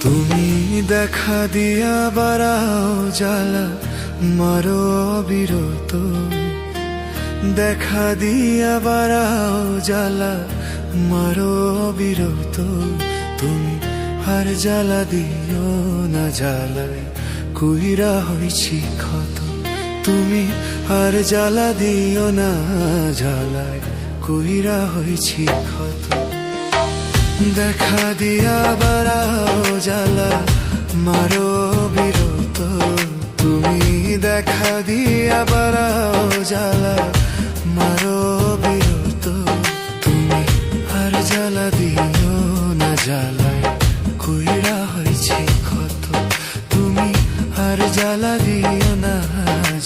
তুমি দেখা দিয়া বাড়াও জ্বালা মারো অবিরত, দেখা দিয়া বাড়াও জ্বালা মারো অবিরত। তুমি আর জ্বালা দিও না জ্বালায় কুইরা হইছি ক্ষত, তুমি আর জ্বালা দিও না জ্বালায় কুইরা হইছি ক্ষত। দেখা দিয়া বাড়াও জ্বালা মারো বিরত, তুমি দেখা দিয়া বাড়াও জ্বালা মারো বিরত। তুমি আর জ্বালা দিও না জ্বালায় কুইরা হইছি ক্ষত, তুমি আর জ্বালা দিও না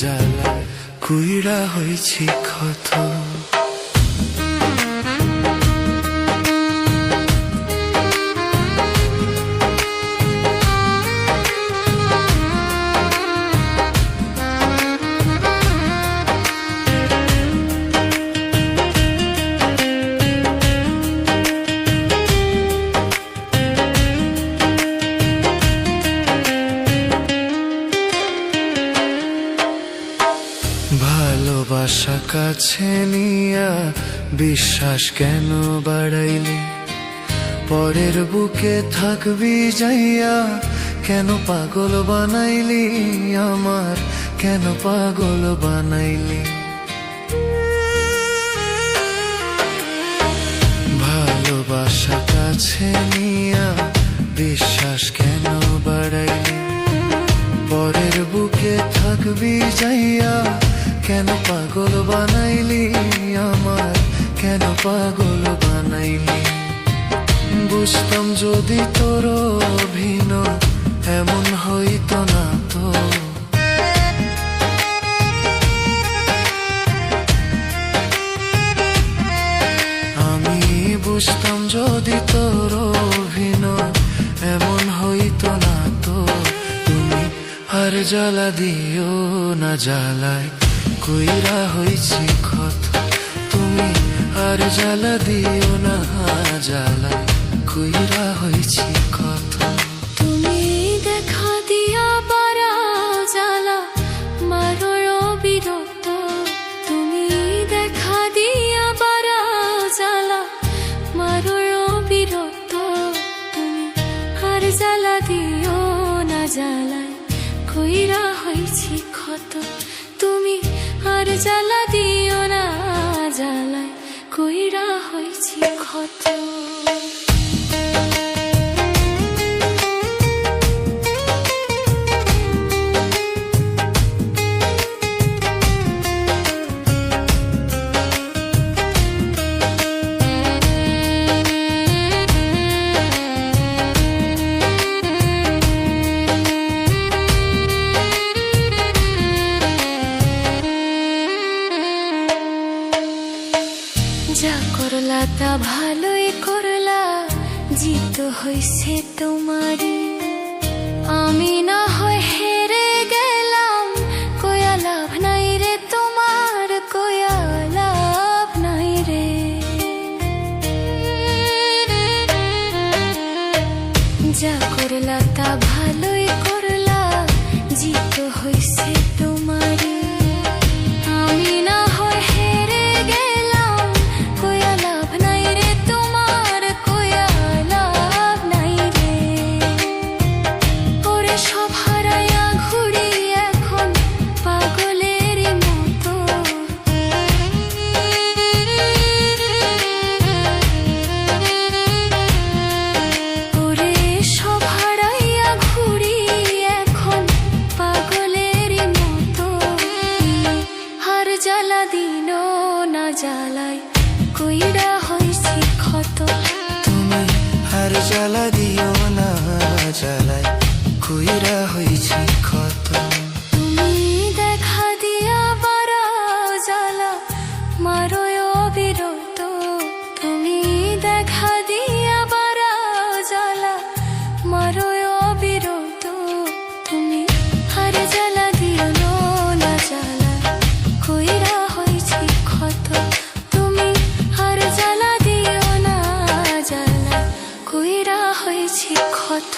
জ্বালায় কুইরা হইছি ক্ষত। ভালোবাসা কাছে নিয়া বিশ্বাস কেন বাড়াইলি, পরের বুকে থাকবি যাইয়া কেন পাগল বানাইলি আমার, কেন পাগল বানাইলি। ভালোবাসা কাছে নিয়া বিশ্বাস কেন বাড়াইলি, পরের বুকে থাকবি যাইয়া কেন পাগল বানাইলি আমার, কেন পাগল বানাইলি। বুঝতাম যদি তোর অভিনয় এমন হইতো না তো, আমি বুঝতাম যদি তোর অভিনয় এমন হইতো না তো। তুমি আর জ্বালা দিও না জ্বালায় কুইরা হইছি ক্ষত, তুমি আর জ্বালা দিও না জ্বালায় কুইরা হইছি ক্ষত। তুমি দেখা দিয়া বাড়াও জ্বালা মারো অবিরত, তুমি দেখা দিয়া বাড়াও জ্বালা মারো অবিরত। তুমি আর জ্বালা দিও না জ্বালায় কুইরা হইছি ক্ষত, তুমি আর জ্বালা দিও না জ্বালায় কুইরা হইছি ক্ষত। যা করলা তা ভালোই করলা, জিত হইছে তোমারই, আমি না হয় হেরে গেলাম, কয়া লাভ নাই রে তোমার, কয়া লাভ নাই রে। যা করলা তা ভালোই করলা, জিত হইছে তোমারই, আমি না হয় হেরে গেলাম, কয়া লাভ নাই রে তোমার, কয়া লাভ নাই রে। ওরে সব হারাইয়া ঘুরি এখন পাগলের মতো, ওরে সব হারাইয়া ঘুরি এখন পাগলের মতো। আর জ্বালা দিন না জ্বালায় কুইরা হইছি ক্ষত, তুমি আর জ্বালা দিও না জ্বালায় কুইরা হইছি ক্ষত। তুমি দেখা দিয়া বাড়াও জ্বালা মারো অবিরত, তুমি দেখা দিয়া বাড়াও জ্বালা মারো অবিরত। তুমি আর জ্বালা দিও না জ্বালায় কুইরা হইছি ক্ষত, তুমি আর জ্বালা দিও না জ্বালায় কইরা হয়েছি ক্ষত